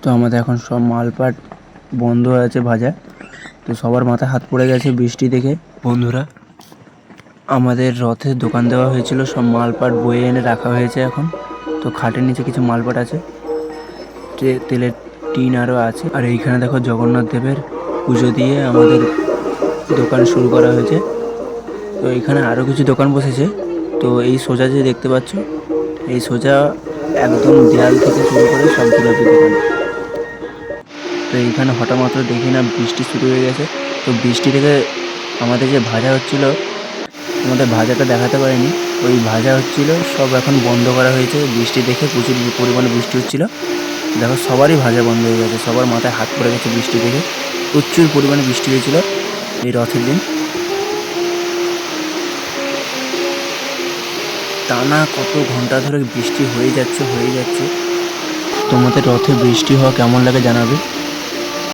তো আমাদের এখন সব মালপাট বন্ধ হয়ে আছে ভাজা। তো সবার মাথায় হাত পড়ে গেছে বৃষ্টি দেখে। বন্ধুরা, আমাদের রথের দোকান দেওয়া হয়েছিল, সব মালপাট বয়ে এনে রাখা হয়েছে এখন। তো খাটের নিচে কিছু মালপাট আছে, তেলের টিন আরও আছে। আর এইখানে দেখো জগন্নাথ দেবের পুজো দিয়ে আমাদের দোকান শুরু করা হয়েছে। তো এইখানে আরও কিছু দোকান বসেছে। তো এই সোজা যে দেখতে পাচ্ছ, এই সোজা একদম দেয়াল থেকে শুরু করে সব জিলাপি দোকান। তো এইখানে হঠাৎ মাত্র দেখি না বৃষ্টি শুরু হয়ে গেছে। তো বৃষ্টি থেকে আমাদের যে ভাজা হচ্ছিল, আমাদের ভাজাটা দেখাতে পারিনি। ওই ভাজা হচ্ছিল সব এখন বন্ধ করা হয়েছে বৃষ্টি দেখে। প্রচুর পরিমাণে বৃষ্টি হচ্ছিল। দেখো সবারই ভাজা বন্ধ হয়ে গেছে, সবার মাথায় হাত পড়ে গেছে বৃষ্টি দেখে। প্রচুর পরিমাণে বৃষ্টি হয়েছিল এই রথের দিন। টানা কত ঘন্টা ধরে বৃষ্টি হয়ে যাচ্ছে। তোমাদের রথে বৃষ্টি হওয়া কেমন লাগে জানাবে।